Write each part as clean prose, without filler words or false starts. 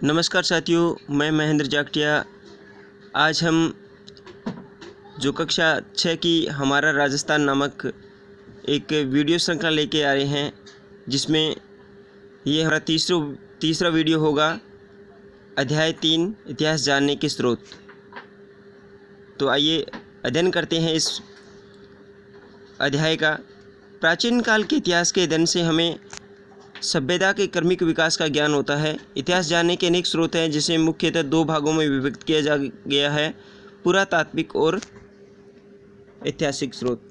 नमस्कार साथियों, मैं महेंद्र जाखटिया। आज हम जो कक्षा 6 की हमारा राजस्थान नामक एक वीडियो श्रृंखला लेके आ रहे हैं, जिसमें ये हमारा तीसरा वीडियो होगा। अध्याय 3 इतिहास जानने के स्रोत। तो आइए अध्ययन करते हैं इस अध्याय का। प्राचीन काल के इतिहास के अध्ययन से हमें सभ्यता के क्रमिक विकास का ज्ञान होता है। इतिहास जानने के अनेक स्रोत हैं, जिसे मुख्यतः 2 भागों में विभक्त किया जा गया है: पुरातात्विक और ऐतिहासिक स्रोत।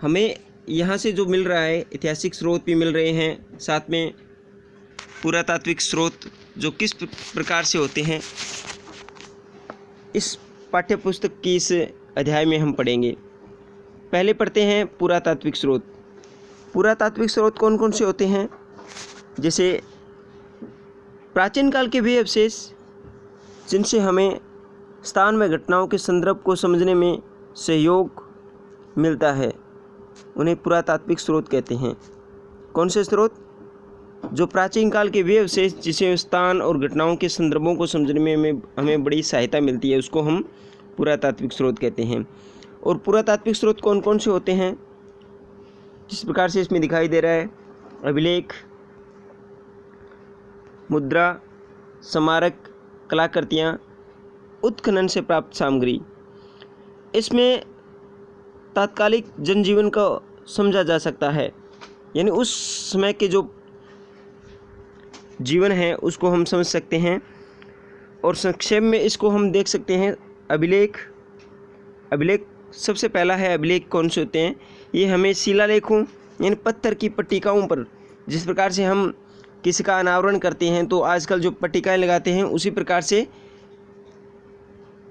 हमें यहाँ से जो मिल रहा है, ऐतिहासिक स्रोत भी मिल रहे हैं, साथ में पुरातात्विक स्रोत जो किस प्रकार से होते हैं, इस पाठ्यपुस्तक की इस अध्याय में हम पढ़ेंगे। पहले पढ़ते हैं पुरातात्विक स्रोत। पुरातात्विक स्रोत कौन कौन से होते हैं? जैसे प्राचीन काल के वे अवशेष जिनसे हमें स्थान व घटनाओं के संदर्भ को समझने में सहयोग मिलता है, उन्हें पुरातात्विक स्रोत कहते हैं। कौन से स्रोत? जो प्राचीन काल के वे अवशेष जिसे स्थान और घटनाओं के संदर्भों को समझने में हमें बड़ी सहायता मिलती है, उसको हम पुरातात्विक स्रोत कहते हैं। और पुरातात्विक स्रोत कौन कौन से होते हैं? जिस प्रकार से इसमें दिखाई दे रहा है: अभिलेख, मुद्रा, स्मारक, कलाकृतियाँ, उत्खनन से प्राप्त सामग्री। इसमें तात्कालिक जनजीवन को समझा जा सकता है, यानी उस समय के जो जीवन है उसको हम समझ सकते हैं। और संक्षेप में इसको हम देख सकते हैं। अभिलेख सबसे पहला है। अभिलेख कौन से होते हैं? ये हमें शिलालेखों यानी पत्थर की पट्टिकाओं पर, जिस प्रकार से हम किसी का अनावरण करते हैं तो आजकल जो पट्टिकाएं लगाते हैं, उसी प्रकार से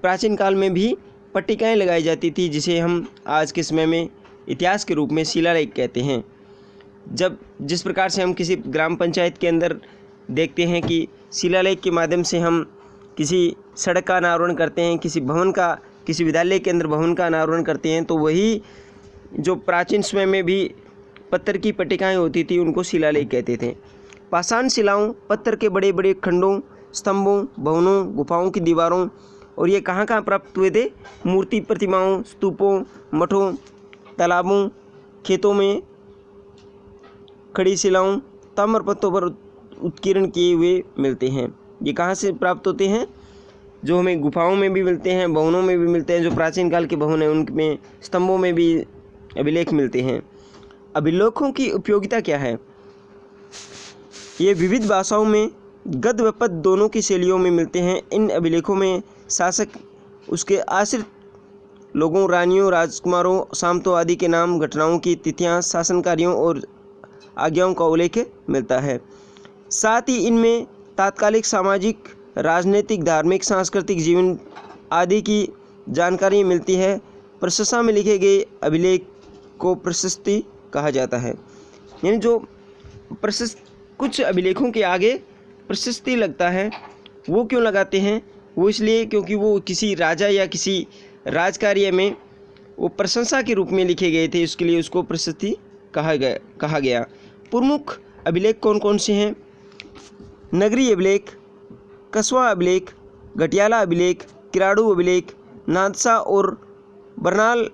प्राचीन काल में भी पट्टिकाएं लगाई जाती थी, जिसे हम आज के समय में इतिहास के रूप में शिलालेख कहते हैं। जिस प्रकार से हम किसी ग्राम पंचायत के अंदर देखते हैं कि शिलालेख के माध्यम से हम किसी सड़क का अनावरण करते हैं, किसी विद्यालय के अंदर भवन का अनावरण करते हैं, तो वही जो प्राचीन समय में भी पत्थर की पट्टिकाएं होती थी, उनको शिलालेख कहते थे। पाषाण शिलाओं, पत्थर के बड़े बड़े खंडों, स्तंभों, भवनों, गुफाओं की दीवारों, और ये कहाँ कहाँ प्राप्त हुए थे? मूर्ति प्रतिमाओं, स्तूपों, मठों, तालाबों, खेतों में खड़ी शिलाओं, ताम्रपत्रों पर उत्कीर्ण किए हुए मिलते हैं। ये कहाँ से प्राप्त होते हैं? जो हमें गुफाओं में भी मिलते हैं, भवनों में भी मिलते हैं। जो प्राचीन काल के भवन हैं उनमें स्तंभों में भी अभिलेख मिलते हैं। अभिलेखों की उपयोगिता क्या है? ये विविध भाषाओं में गद्य व पद्य दोनों की शैलियों में मिलते हैं। इन अभिलेखों में शासक, उसके आश्रित लोगों, रानियों, राजकुमारों, सामंतों आदि के नाम, घटनाओं की तिथियां, शासनकारियों और आज्ञाओं का उल्लेख मिलता है। साथ ही इनमें तात्कालिक सामाजिक, राजनीतिक, धार्मिक, सांस्कृतिक जीवन आदि की जानकारी मिलती है। प्रशंसा में लिखे गए अभिलेख को प्रशस्ति कहा जाता है। यानी जो कुछ अभिलेखों के आगे प्रशस्ति लगता है, वो क्यों लगाते हैं? वो इसलिए क्योंकि वो किसी राजा या किसी राजकार्य में वो प्रशंसा के रूप में लिखे गए थे, इसके लिए उसको प्रशस्ति कहा गया। प्रमुख अभिलेख कौन कौन से हैं? नगरी अभिलेख, कस्बा अभिलेख, घटियाला अभिलेख, किराड़ू अभिलेख, नादसा और बरनाल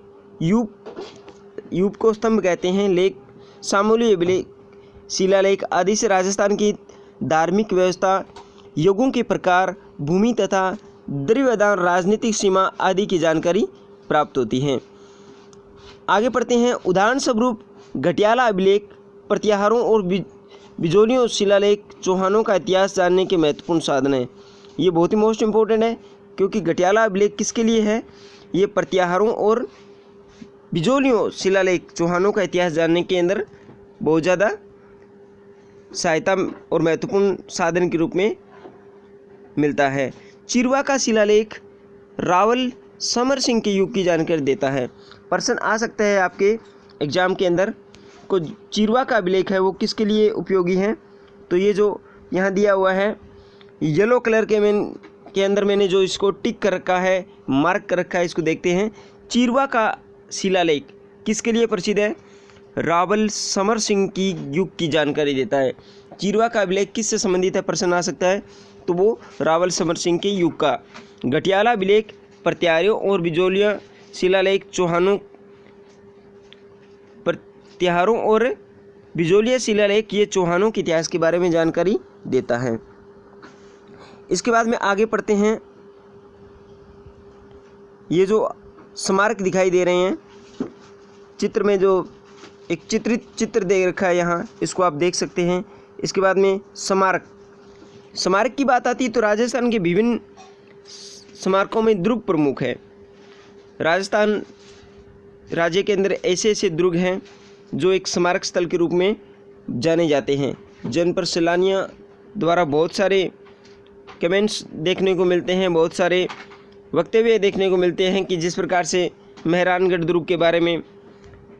यूप को स्तंभ कहते हैं, लेख, सामूली अभिलेख, शिलालेख आदि से राजस्थान की धार्मिक व्यवस्था, युगों के प्रकार, भूमि तथा द्रव्यदान, राजनीतिक सीमा आदि की जानकारी प्राप्त होती है। आगे पढ़ते हैं। उदाहरण स्वरूप घटियाला अभिलेख प्रत्याहारों और बिजोलियों शिलालेख चौहानों का इतिहास जानने के महत्वपूर्ण साधन है। ये बहुत ही मोस्ट इम्पोर्टेंट है, क्योंकि घटियाला अभिलेख किसके लिए है? ये प्रत्याहारों और बिजोलियों शिलालेख चौहानों का इतिहास जानने के अंदर बहुत ज़्यादा सहायता और महत्वपूर्ण साधन के रूप में मिलता है। चिरवा का शिलालेख रावल समर सिंह के युग की जानकारी देता है। प्रश्न आ सकता है आपके एग्जाम के अंदर, को चिरवा का अभिलेख है वो किसके लिए उपयोगी है? तो ये जो यहाँ दिया हुआ है येलो कलर के अंदर मैंने जो इसको टिक कर रखा है, मार्क कर रखा है, इसको देखते हैं। चिरवा का शिलालेख किसके लिए प्रसिद्ध है? रावल समर सिंह की युग की जानकारी देता है। चिरवा का अभिलेख किससे संबंधित है, प्रश्न आ सकता है, तो वो रावल समर सिंह के युग का। गटियाला अभिलेख प्रत्यारों और बिजोलिया शिलालेख चौहानों, प्रत्यारों और बिजोलिया शिलालेख ये चौहानों के इतिहास के बारे में जानकारी देता है। इसके बाद में आगे पढ़ते हैं। ये जो स्मारक दिखाई दे रहे हैं चित्र में, जो एक चित्रित चित्र दे रखा है यहाँ, इसको आप देख सकते हैं। इसके बाद में स्मारक की बात आती है तो राजस्थान के विभिन्न स्मारकों में दुर्ग प्रमुख है। राजस्थान राज्य के अंदर ऐसे ऐसे दुर्ग हैं जो एक स्मारक स्थल के रूप में जाने जाते हैं, जिन पर सैलानियों द्वारा बहुत सारे कमेंट्स देखने को मिलते हैं, बहुत सारे वक्तव्य देखने को मिलते हैं कि जिस प्रकार से मेहरानगढ़ दुर्ग के बारे में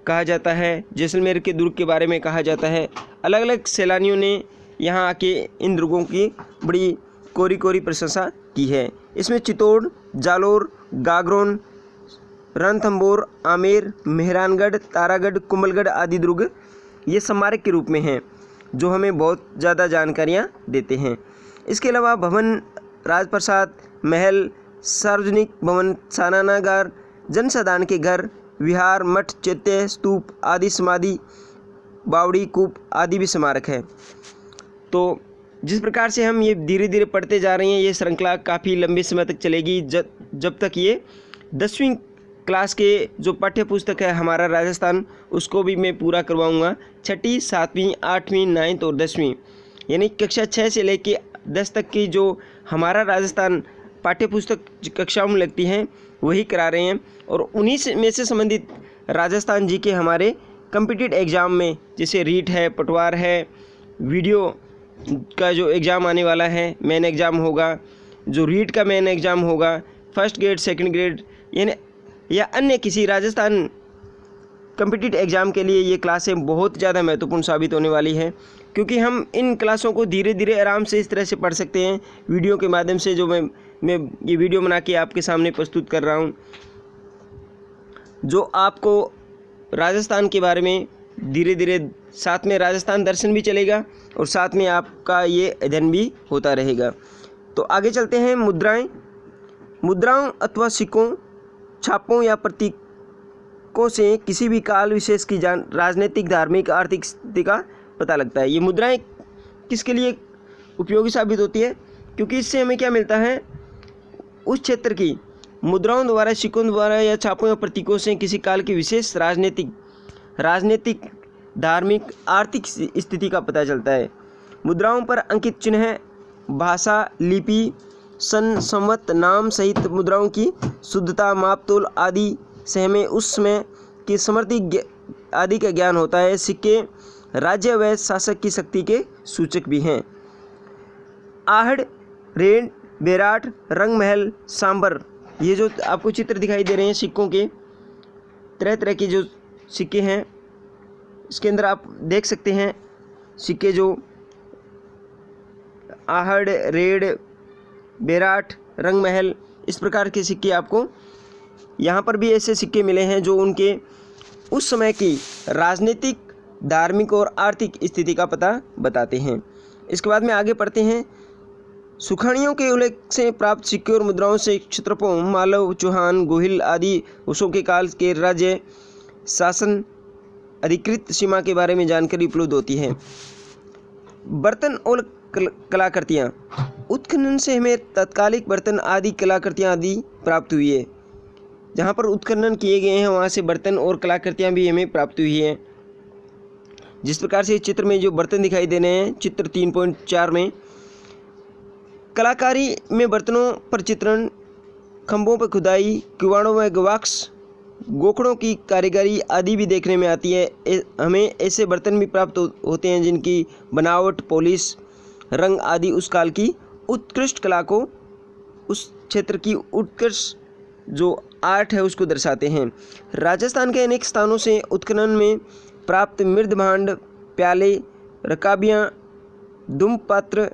कहा जाता है, जैसलमेर के दुर्ग के बारे में कहा जाता है। अलग अलग सैलानियों ने यहाँ आके इन दुर्गों की बड़ी कोरी कोरी प्रशंसा की है। इसमें चित्तौड़, जालोर, गागरोन, रणथंभौर, आमेर, मेहरानगढ़, तारागढ़, कुंभलगढ़ आदि दुर्ग ये स्मारक के रूप में हैं, जो हमें बहुत ज़्यादा जानकारियाँ देते हैं। इसके अलावा भवन, राजप्रसाद, महल, सार्वजनिक भवन, सानागार, जनसाधारण के घर, विहार, मठ, चैत्य, स्तूप आदि, समाधि, बावड़ी, कूप आदि भी स्मारक है। तो जिस प्रकार से हम ये धीरे धीरे पढ़ते जा रहे हैं, ये श्रृंखला काफ़ी लंबे समय तक चलेगी, जब तक ये 10वीं क्लास के जो पाठ्य पुस्तक है हमारा राजस्थान, उसको भी मैं पूरा करवाऊंगा। 6ठी, 7वीं, 8वीं, 9th और 10वीं, यानी कक्षा 6 से लेके 10 तक की जो हमारा राजस्थान पाठ्य पुस्तक कक्षाओं में लगती हैं वही करा रहे हैं। और उन्हीं में से संबंधित राजस्थान जी के हमारे कम्पिटिटिव एग्ज़ाम में, जैसे रीट है, पटवार है, वीडियो का जो एग्ज़ाम आने वाला है, मेन एग्ज़ाम होगा, जो रीट का मेन एग्ज़ाम होगा, फर्स्ट ग्रेड, सेकंड ग्रेड, यानी या अन्य किसी राजस्थान कम्पिटिटिव एग्ज़ाम के लिए ये क्लासें बहुत ज़्यादा महत्वपूर्ण साबित होने वाली है, क्योंकि हम इन क्लासों को धीरे धीरे आराम से इस तरह से पढ़ सकते हैं वीडियो के माध्यम से, जो मैं ये वीडियो बना के आपके सामने प्रस्तुत कर रहा हूँ, जो आपको राजस्थान के बारे में धीरे धीरे, साथ में राजस्थान दर्शन भी चलेगा और साथ में आपका ये अध्ययन भी होता रहेगा। तो आगे चलते हैं। मुद्राओं अथवा सिक्कों, छापों या प्रतीकों से किसी भी काल विशेष की राजनीतिक, धार्मिक, आर्थिक स्थिति का पता लगता है। ये मुद्राएं किसके लिए उपयोगी साबित होती है, क्योंकि इससे हमें क्या मिलता है, उस क्षेत्र की मुद्राओं द्वारा, सिक्कों द्वारा या छापों या प्रतीकों से किसी काल की विशेष राजनीतिक, धार्मिक, आर्थिक स्थिति का पता चलता है। मुद्राओं पर अंकित चिन्ह, भाषा, लिपि, सन, संवत, नाम सहित मुद्राओं की शुद्धता, मापतोल आदि से हमें उस समय की समृद्धि आदि का ज्ञान होता है। सिक्के राज्य व शासक की शक्ति के सूचक भी हैं। आहड़, रेड, बेराट, रंगमहल, सांबर, ये जो आपको चित्र दिखाई दे रहे हैं सिक्कों के, तरह तरह के जो सिक्के हैं, इसके अंदर आप देख सकते हैं सिक्के जो आहड़, रेड, बेराट, रंगमहल, इस प्रकार के सिक्के आपको यहाँ पर भी ऐसे सिक्के मिले हैं जो उनके उस समय की राजनीतिक, धार्मिक और आर्थिक स्थिति का पता बताते हैं। इसके बाद में आगे पढ़ते हैं। सुखाड़ियों के उल्लेख से प्राप्त सिक्के और मुद्राओं से क्षत्रपों, मालव, चौहान, गोहिल आदि वंशों के काल के राज्य शासन अधिकृत सीमा के बारे में जानकारी उपलब्ध होती है। बर्तन और कलाकृतियाँ, उत्खनन से हमें तत्कालिक बर्तन आदि कलाकृतियाँ आदि प्राप्त हुई है। जहाँ पर उत्खनन किए गए हैं वहाँ से बर्तन और कलाकृतियाँ भी हमें प्राप्त हुई हैं। जिस प्रकार से इस चित्र में जो बर्तन दिखाई दे रहे हैं, चित्र 3.4 में कलाकारी में बर्तनों पर चित्रण, खंभों पर खुदाई, किवाड़ों में गवाक्स, गोखड़ों की कारीगरी आदि भी देखने में आती है। हमें ऐसे बर्तन भी प्राप्त होते हैं जिनकी बनावट, पॉलिश, रंग आदि उस काल की उत्कृष्ट कला को, उस क्षेत्र की उत्कृष्ट जो आर्ट है उसको दर्शाते हैं। राजस्थान के अनेक स्थानों से उत्खनन में प्राप्त मृद भांड, प्याले, रकाबियाँ, धूम पात्र,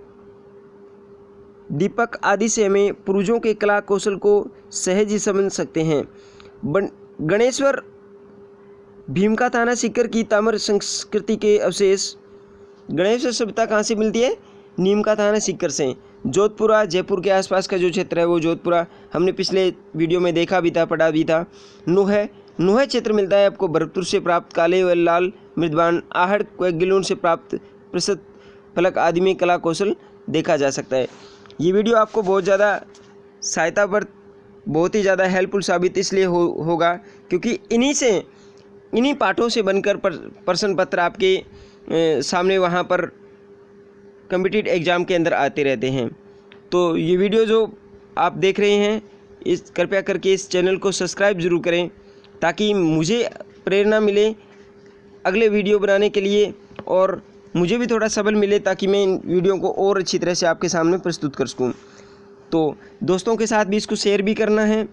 दीपक आदि से हमें पूर्वजों के कला कौशल को सहज ही समझ सकते हैं। गणेश्वर भीमका थाना सीकर की ताम्र संस्कृति के अवशेष। गणेश सभ्यता कहाँ से मिलती है? नीमका थाना सीकर से। जोधपुरा, जयपुर के आसपास का जो क्षेत्र है वो जोधपुरा, हमने पिछले वीडियो में देखा भी था, पढ़ा भी था। नुह क्षेत्र मिलता है आपको भरतपुर से प्राप्त काले व लाल मृदबान, आहड़ व गिलोन से प्राप्त प्रसत फलक आदि में कला कौशल देखा जा सकता है। ये वीडियो आपको बहुत ज़्यादा सहायता पर बहुत ही ज़्यादा हेल्पफुल साबित इसलिए होगा क्योंकि इन्हीं पाठों से बनकर प्रश्न पत्र आपके सामने वहाँ पर कॉम्पिटिटिव एग्ज़ाम के अंदर आते रहते हैं। तो ये वीडियो जो आप देख रहे हैं इस कृपया करके इस चैनल को सब्सक्राइब ज़रूर करें ताकि मुझे प्रेरणा मिले अगले वीडियो बनाने के लिए और मुझे भी थोड़ा सबल मिले ताकि मैं इन वीडियो को और अच्छी तरह से आपके सामने प्रस्तुत कर सकूं। तो दोस्तों के साथ भी इसको शेयर भी करना है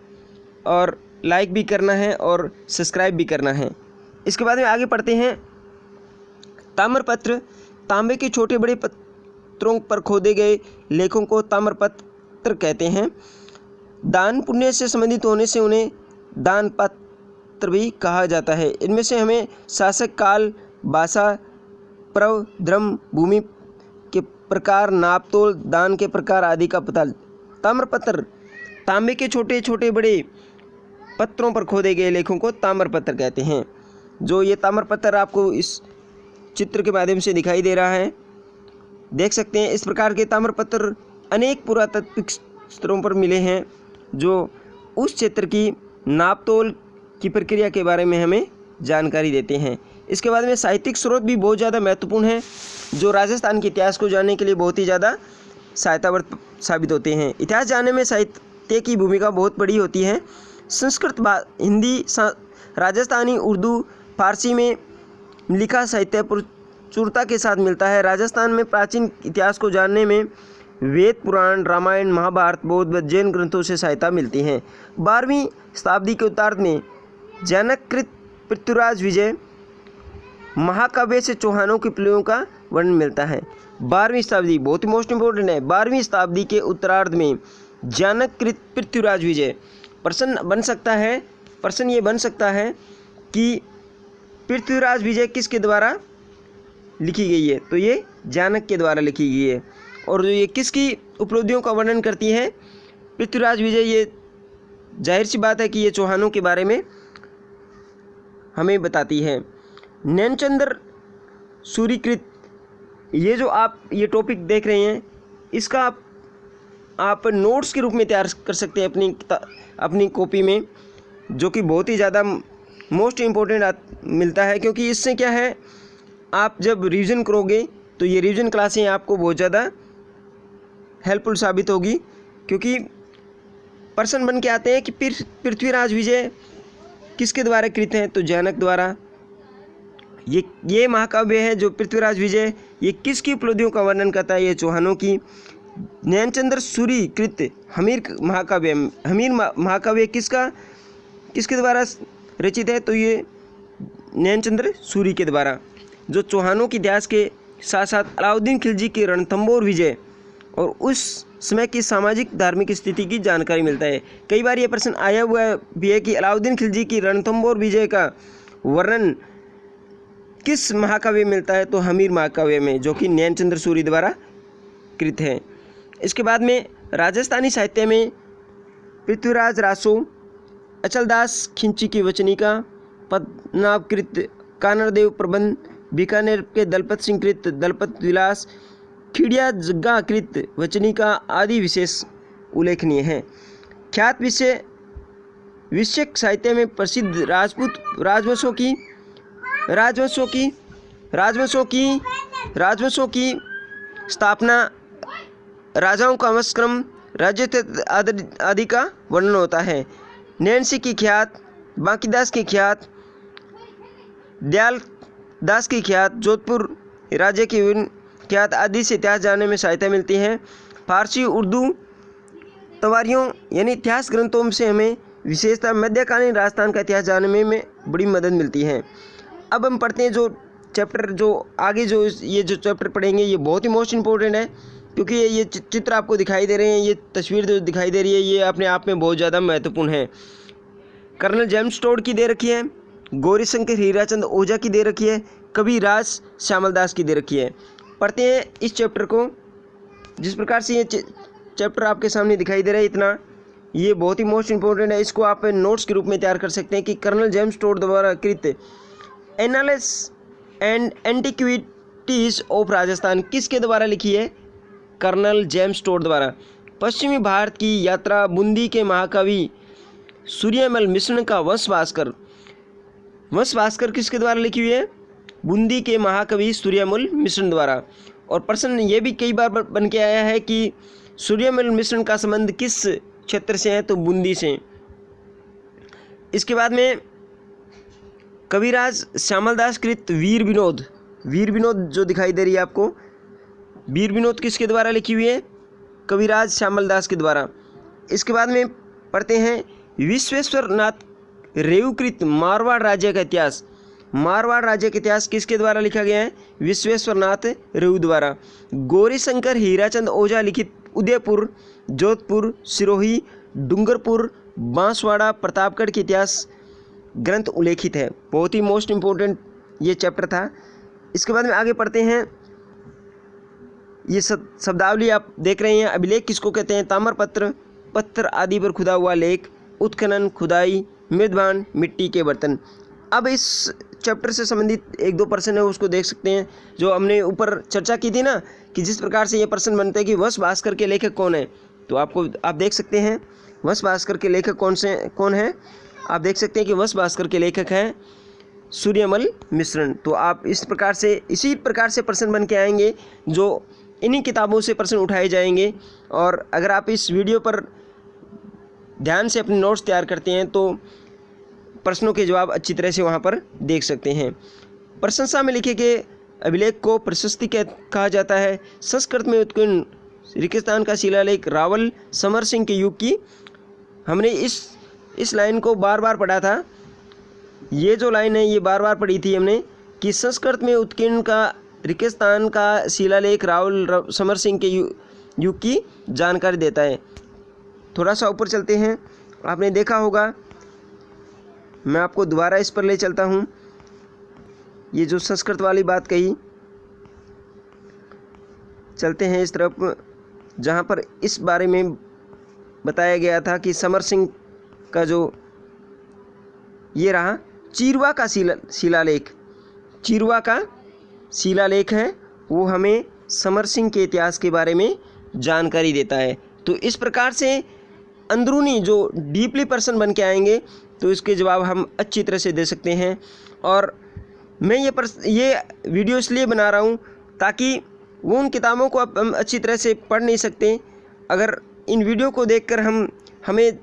और लाइक भी करना है और सब्सक्राइब भी करना है। इसके बाद में आगे पढ़ते हैं। ताम्रपत्र, तांबे के छोटे बड़े पत्रों पर खोदे गए लेखों को ताम्रपत्र कहते हैं। दान पुण्य से संबंधित होने से उन्हें दान पत्र भी कहा जाता है। इनमें से हमें शासक काल, भाषा, पर्व, धर्म, भूमि के प्रकार, नापतोल, दान के प्रकार आदि का पता। ताम्रपत्र, तांबे के छोटे छोटे बड़े पत्रों पर खोदे गए लेखों को ताम्रपत्र कहते हैं। जो ये ताम्रपत्र आपको इस चित्र के माध्यम से दिखाई दे रहा है, देख सकते हैं। इस प्रकार के ताम्रपत्र अनेक पुरातात्विक स्तरों पर मिले हैं जो उस क्षेत्र की नापतोल की प्रक्रिया के बारे में हमें जानकारी देते हैं। इसके बाद में साहित्यिक स्रोत भी बहुत ज़्यादा महत्वपूर्ण है जो राजस्थान के इतिहास को जानने के लिए बहुत ही ज़्यादा सहायतावर्त साबित होते हैं। इतिहास जानने में साहित्य की भूमिका बहुत बड़ी होती है। संस्कृत, हिंदी, राजस्थानी, उर्दू, फारसी में लिखा साहित्य प्रचुरता के साथ मिलता है। राजस्थान में प्राचीन इतिहास को जानने में वेद, पुराण, रामायण, महाभारत, बौद्ध व जैन ग्रंथों से सहायता मिलती है। 12वीं शताब्दी के उत्तरार्ध में जनककृत पृथ्वीराज विजय महाकाव्य से चौहानों की पीढ़ियों का वर्णन मिलता है। 12वीं शताब्दी बहुत ही मोस्ट इंपॉर्टेंट है। 12वीं शताब्दी के उत्तरार्ध में जनककृत पृथ्वीराज विजय प्रश्न बन सकता है। प्रश्न ये बन सकता है कि पृथ्वीराज विजय किसके द्वारा लिखी गई है? तो ये जानक के द्वारा लिखी गई है। और जो ये किसकी उपलब्धियों का वर्णन करती है? पृथ्वीराज विजय। ये जाहिर सी बात है कि ये चौहानों के बारे में हमें बताती है। नैनचंद्र सूरीकृत, ये जो आप ये टॉपिक देख रहे हैं इसका आप नोट्स के रूप में तैयार कर सकते हैं अपनी कॉपी में, जो कि बहुत ही ज़्यादा मोस्ट इम्पोर्टेंट मिलता है क्योंकि इससे क्या है, आप जब रिवीजन करोगे तो ये रिवीजन क्लासें आपको बहुत ज़्यादा हेल्पफुल साबित होगी। क्योंकि प्रश्न बन के आते हैं कि पृथ्वीराज विजय किसके द्वारा कृत हैं? तो जनक द्वारा। ये महाकाव्य है जो पृथ्वीराज विजय, ये किसकी उपलब्धियों का वर्णन करता है? ये चौहानों की। नैनचंद्र सूरी कृत हमीर महाकाव्य किसके द्वारा रचित है? तो ये नैनचंद्र सूरी के द्वारा, जो चौहानों के इतिहास के साथ साथ अलाउद्दीन खिलजी के रणथंबोर विजय और उस समय की सामाजिक धार्मिक स्थिति की जानकारी मिलता है। कई बार ये प्रश्न आया हुआ भी है कि अलाउद्दीन खिलजी की रणथंबोर विजय का वर्णन किस महाकाव्य में मिलता है? तो हमीर महाकाव्य में, जो कि नैनचंद्र सूरी द्वारा कृत है। इसके बाद में राजस्थानी साहित्य में पृथ्वीराज रासो, अचलदास खिंची की वचनिका, पद्मनाभकृत कानरदेव प्रबंध, बीकानेर के दलपत सिंह कृत दलपत विलास, खिड़िया जग्गा कृत वचनिका आदि विशेष उल्लेखनीय हैं। ख्यात विषयक साहित्य में प्रसिद्ध राजवंशों की स्थापना, राजाओं का वंशक्रम, राज्य आदि का वर्णन होता है। नैनसी की ख्यात, बांकीदास की ख्यात, दयाल दास की ख्यात, जोधपुर राज्य की ख्यात आदि से इतिहास जानने में सहायता मिलती है। फारसी, उर्दू तवारियों यानी इतिहास ग्रंथों से हमें विशेषतः मध्यकालीन राजस्थान का इतिहास जानने में बड़ी मदद मिलती है। अब हम पढ़ते हैं जो चैप्टर, जो आगे जो ये जो चैप्टर पढ़ेंगे ये बहुत ही मोस्ट इम्पोर्टेंट है क्योंकि ये चित्र आपको दिखाई दे रहे हैं, ये तस्वीर जो दिखाई दे रही है ये अपने आप में बहुत ज़्यादा महत्वपूर्ण है। कर्नल जेम्स टोड की दे रखी है, गौरीशंकर हीराचंद ओझा की दे रखी है, कबीरराज श्यामल दास की दे रखी है। पढ़ते हैं इस चैप्टर को। जिस प्रकार से ये चैप्टर आपके सामने दिखाई दे रहा है इतना, ये बहुत ही मोस्ट इंपॉर्टेंट है। इसको आप नोट्स के रूप में तैयार कर सकते हैं कि कर्नल जेम्स टोड द्वारा कृत analysis and antiquities of Rajasthan किसके द्वारा लिखी है? कर्नल जेम्स टोड द्वारा। पश्चिमी भारत की यात्रा बूंदी के महाकवि सूर्यमल मिश्र का वंश भास्कर किसके द्वारा लिखी हुई है? बूंदी के महाकवि सूर्यमल मिश्र द्वारा। और प्रश्न ये भी कई बार बन के आया है कि सूर्यमल मिश्र का संबंध किस क्षेत्र से है? तो बूंदी से। इसके बाद में कविराज श्यामल दास कृत वीर विनोद जो दिखाई दे रही है आपको, वीर विनोद किसके द्वारा लिखी हुई है? कविराज श्यामल दास के द्वारा। इसके बाद में पढ़ते हैं विश्वेश्वर नाथ रेवकृत मारवाड़ राज्य का इतिहास। मारवाड़ राज्य का इतिहास किसके द्वारा लिखा गया है? विश्वेश्वर नाथ रेव द्वारा। गौरीशंकर हीराचंद ओझा लिखित उदयपुर, जोधपुर, सिरोही, डूंगरपुर, बांसवाड़ा, प्रतापगढ़ के इतिहास ग्रंथ उल्लेखित है। बहुत ही मोस्ट इम्पोर्टेंट ये चैप्टर था। इसके बाद में आगे पढ़ते हैं। ये शब्दावली आप देख रहे हैं। अभिलेख किसको कहते हैं? ताम्रपत्र, पत्थर आदि पर खुदा हुआ लेख, उत्खनन, खुदाई, मृदभांड, मिट्टी के बर्तन। अब इस चैप्टर से संबंधित एक दो प्रश्न है, उसको देख सकते हैं। जो हमने ऊपर चर्चा की थी ना कि जिस प्रकार से ये प्रश्न बनते हैं कि वंश भास्कर के लेखक कौन है, तो आप देख सकते हैं वंश भास्कर के लेखक कौन है। आप देख सकते हैं कि वंश भास्कर के लेखक हैं सूर्यमल मिश्र। तो आप इसी प्रकार से प्रश्न बन के आएंगे, जो इन्हीं किताबों से प्रश्न उठाए जाएंगे। और अगर आप इस वीडियो पर ध्यान से अपने नोट्स तैयार करते हैं तो प्रश्नों के जवाब अच्छी तरह से वहाँ पर देख सकते हैं। प्रशंसा में लिखे गए अभिलेख को प्रशस्ति कहा जाता है। संस्कृत में उत्कीर्ण रेगिस्तान का शिलालेख रावल समर सिंह के युग की। हमने इस लाइन को बार बार पढ़ा था। ये जो लाइन है ये बार बार पढ़ी थी हमने कि संस्कृत में उत्कीर्ण का रेगिस्तान का शिलालेख रावल समर सिंह के युग की जानकारी देता है। थोड़ा सा ऊपर चलते हैं। आपने देखा होगा, मैं आपको दोबारा इस पर ले चलता हूँ। ये जो संस्कृत वाली बात कही, चलते हैं इस तरफ जहाँ पर इस बारे में बताया गया था कि समर सिंह का जो ये रहा चिरवा का शिलालेख है, वो हमें समर सिंह के इतिहास के बारे में जानकारी देता है। तो इस प्रकार से अंदरूनी जो डीपली पर्सन बन के आएंगे तो इसके जवाब हम अच्छी तरह से दे सकते हैं। और मैं ये वीडियो इसलिए बना रहा हूँ ताकि वो उन किताबों को हम अच्छी तरह से पढ़ नहीं सकते। अगर इन वीडियो को देखकर हमें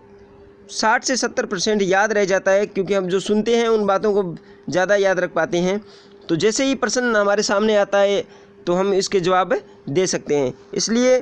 60 से 70% याद रह जाता है, क्योंकि हम जो सुनते हैं उन बातों को ज़्यादा याद रख पाते हैं। तो जैसे ही प्रश्न हमारे सामने आता है तो हम इसके जवाब दे सकते हैं। इसलिए